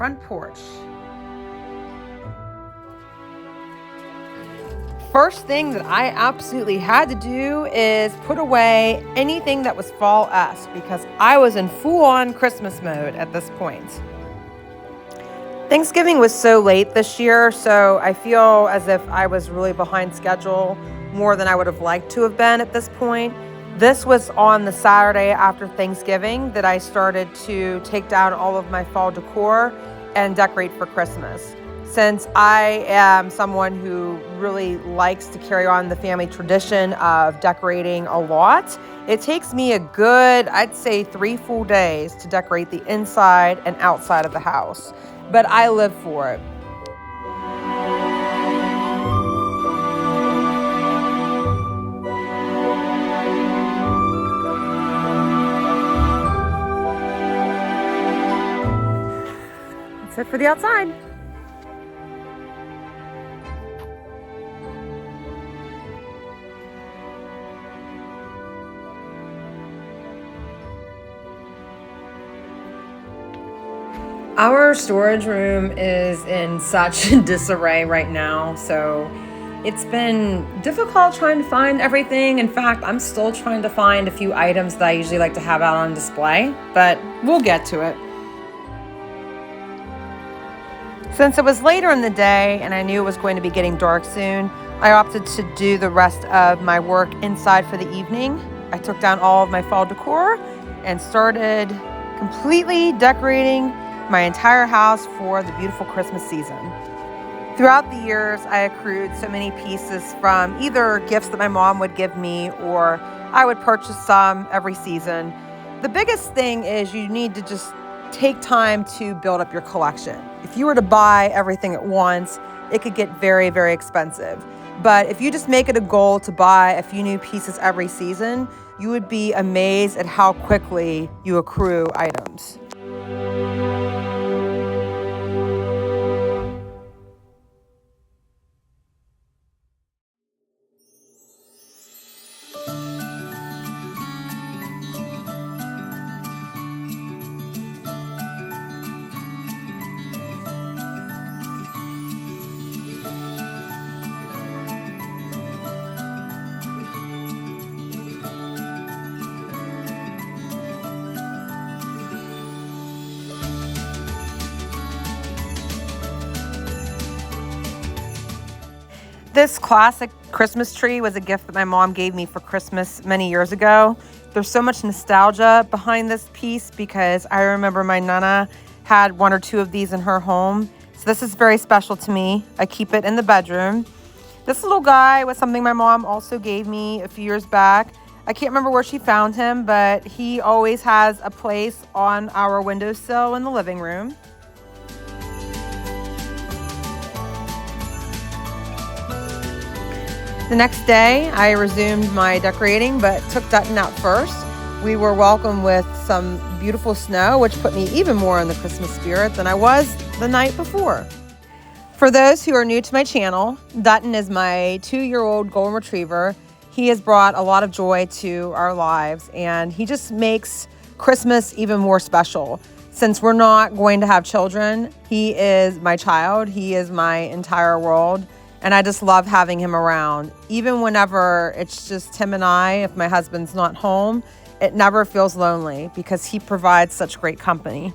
front porch. First thing that I absolutely had to do is put away anything that was fall-esque because I was in full-on Christmas mode at this point. Thanksgiving was so late this year, so I feel as if I was really behind schedule more than I would have liked to have been at this point. This was on the Saturday after Thanksgiving that I started to take down all of my fall decor and decorate for Christmas. Since I am someone who really likes to carry on the family tradition of decorating a lot, it takes me a good, I'd say 3 full days to decorate the inside and outside of the house. But I live for it. That's it for the outside. Our storage room is in such disarray right now, so it's been difficult trying to find everything. In fact, I'm still trying to find a few items that I usually like to have out on display, but we'll get to it. Since it was later in the day and I knew it was going to be getting dark soon, I opted to do the rest of my work inside for the evening. I took down all of my fall decor and started completely decorating my entire house for the beautiful Christmas season. Throughout the years, I accrued so many pieces from either gifts that my mom would give me or I would purchase some every season. The biggest thing is you need to just take time to build up your collection. If you were to buy everything at once, it could get very, very expensive. But if you just make it a goal to buy a few new pieces every season, you would be amazed at how quickly you accrue items. This classic Christmas tree was a gift that my mom gave me for Christmas many years ago. There's so much nostalgia behind this piece because I remember my Nana had 1 or 2 of these in her home. So this is very special to me. I keep it in the bedroom. This little guy was something my mom also gave me a few years back. I can't remember where she found him, but he always has a place on our windowsill in the living room. The next day, I resumed my decorating, but took Dutton out first. We were welcomed with some beautiful snow, which put me even more in the Christmas spirit than I was the night before. For those who are new to my channel, Dutton is my 2-year-old golden retriever. He has brought a lot of joy to our lives, and he just makes Christmas even more special. Since we're not going to have children, he is my child. He is my entire world. And I just love having him around. Even whenever it's just him and I, if my husband's not home, it never feels lonely because he provides such great company.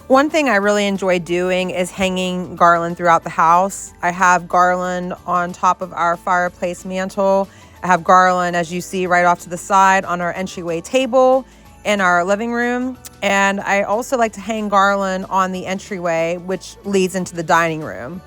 One thing I really enjoy doing is hanging garland throughout the house. I have garland on top of our fireplace mantle. I have garland, as you see, right off to the side on our entryway table in our living room. And I also like to hang garland on the entryway, which leads into the dining room.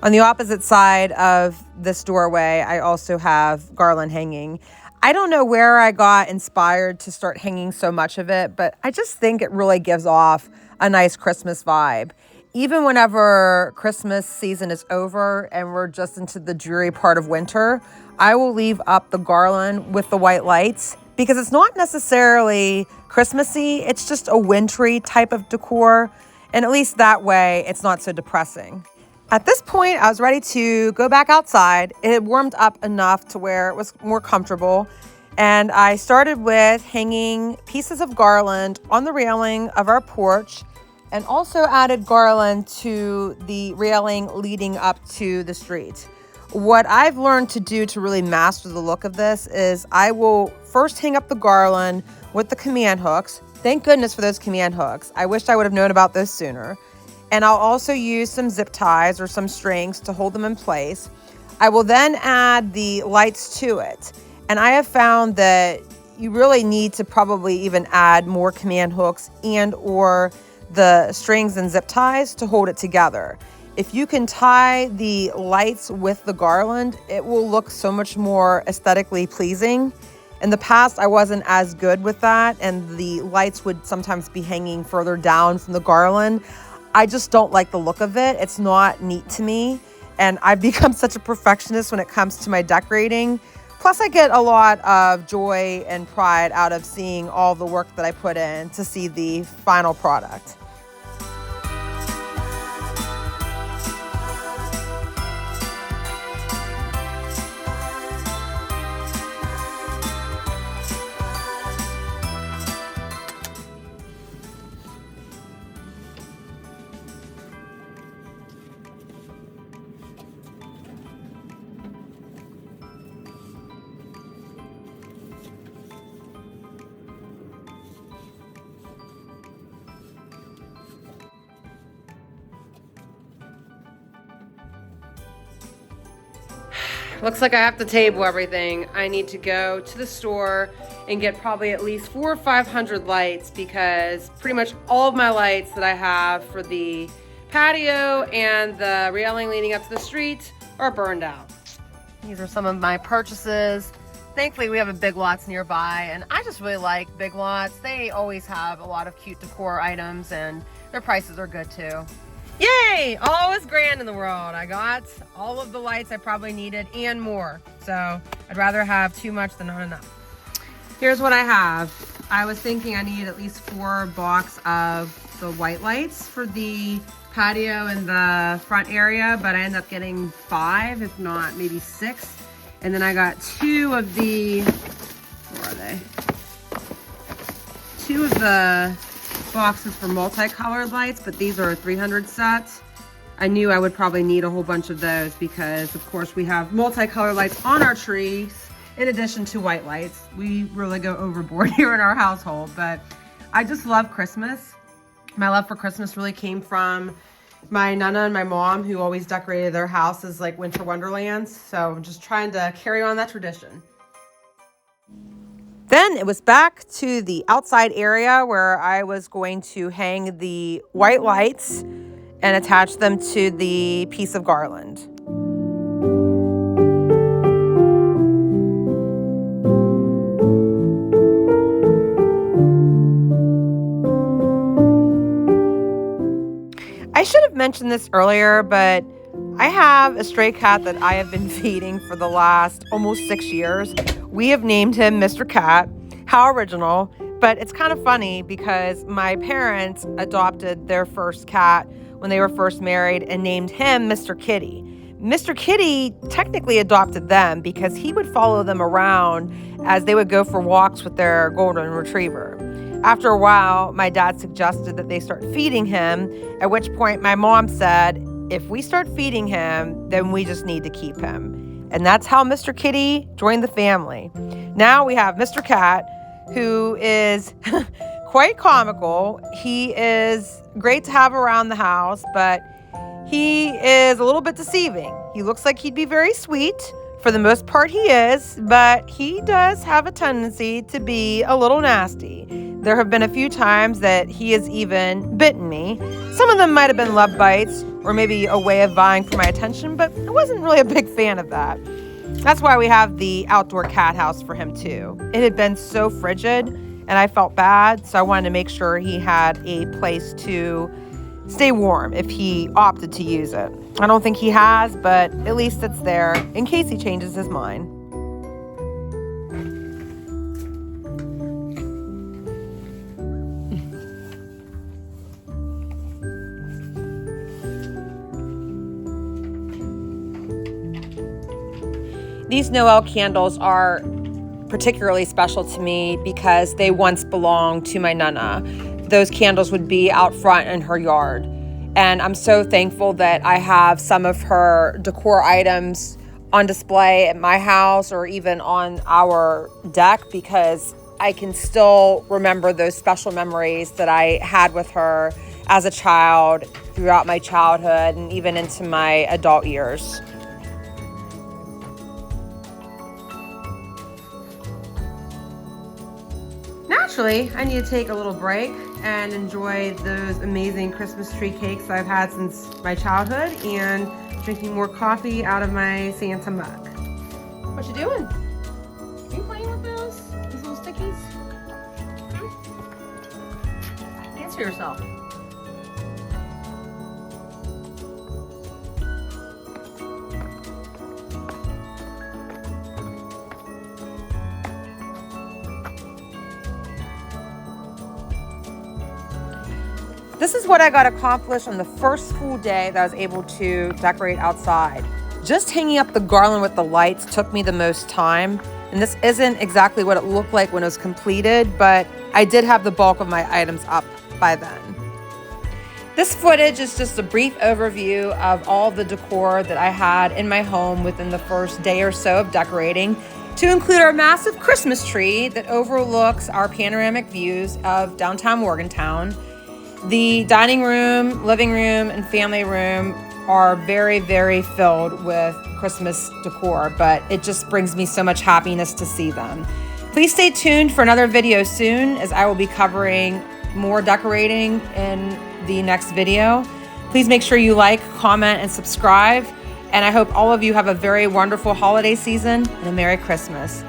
On the opposite side of this doorway, I also have garland hanging. I don't know where I got inspired to start hanging so much of it, but I just think it really gives off a nice Christmas vibe. Even whenever Christmas season is over and we're just into the dreary part of winter, I will leave up the garland with the white lights because it's not necessarily Christmassy, it's just a wintry type of decor, and at least that way it's not so depressing. At this point, I was ready to go back outside. It had warmed up enough to where it was more comfortable, And I started with hanging pieces of garland on the railing of our porch and also added garland to the railing leading up to the street. What I've learned to do to really master the look of this is I will first hang up the garland with the command hooks. Thank goodness for those command hooks. I wished I would have known about those sooner. And I'll also use some zip ties or some strings to hold them in place. I will then add the lights to it. And I have found that you really need to probably even add more command hooks and or the strings and zip ties to hold it together. If you can tie the lights with the garland, it will look so much more aesthetically pleasing. In the past, I wasn't as good with that, and the lights would sometimes be hanging further down from the garland. I just don't like the look of it. It's not neat to me, and I've become such a perfectionist when it comes to my decorating. Plus, I get a lot of joy and pride out of seeing all the work that I put in to see the final product. Looks like I have to table everything. I need to go to the store and get probably at least 400 or 500 lights because pretty much all of my lights that I have for the patio and the railing leading up to the street are burned out. These are some of my purchases. Thankfully, we have a Big Lots nearby, and I just really like Big Lots. They always have a lot of cute decor items, and their prices are good too. Yay! All is grand in the world. I got all of the lights I probably needed and more. So I'd rather have too much than not enough. Here's what I have. I was thinking I need at least 4 blocks of the white lights for the patio and the front area, but I ended up getting 5, if not maybe 6. And then I got 2 of the, where are they? 2 of the boxes for multicolored lights, but these are a 300 sets. I knew I would probably need a whole bunch of those because of course we have multicolored lights on our trees in addition to white lights. We really go overboard here in our household, but I just love Christmas. My love for Christmas really came from my Nana and my mom, who always decorated their houses like winter wonderlands. So I'm just trying to carry on that tradition. Then it was back to the outside area where I was going to hang the white lights and attach them to the piece of garland. I should have mentioned this earlier, but I have a stray cat that I have been feeding for the last almost 6 years. We have named him Mr. Cat. How original, but it's kind of funny because my parents adopted their first cat when they were first married and named him Mr. Kitty. Mr. Kitty technically adopted them because he would follow them around as they would go for walks with their golden retriever. After a while, my dad suggested that they start feeding him, at which point my mom said, if we start feeding him, then we just need to keep him. And that's how Mr. Kitty joined the family. Now we have Mr. Cat, who is quite comical. He is great to have around the house, but he is a little bit deceiving. He looks like he'd be very sweet. For the most part, he is, but he does have a tendency to be a little nasty. There have been a few times that he has even bitten me. Some of them might have been love bites or maybe a way of vying for my attention, but I wasn't really a big fan of that. That's why we have the outdoor cat house for him too. It had been so frigid and I felt bad, so I wanted to make sure he had a place to stay warm if he opted to use it. I don't think he has, but at least it's there in case he changes his mind. These Noel candles are particularly special to me because they once belonged to my Nana. Those candles would be out front in her yard. And I'm so thankful that I have some of her decor items on display at my house or even on our deck, because I can still remember those special memories that I had with her as a child throughout my childhood and even into my adult years. Naturally, I need to take a little break and enjoy those amazing Christmas tree cakes I've had since my childhood and drinking more coffee out of my Santa mug. What you doing? Are you playing with those? These little stickies? Answer yourself. This is what I got accomplished on the first full day that I was able to decorate outside. Just hanging up the garland with the lights took me the most time, and this isn't exactly what it looked like when it was completed, but I did have the bulk of my items up by then. This footage is just a brief overview of all the decor that I had in my home within the first day or so of decorating, to include our massive Christmas tree that overlooks our panoramic views of downtown Morgantown. The dining room, living room, and family room are very, very filled with Christmas decor, but it just brings me so much happiness to see them. Please stay tuned for another video soon, as I will be covering more decorating in the next video. Please make sure you like, comment, and subscribe, and I hope all of you have a very wonderful holiday season and a Merry Christmas.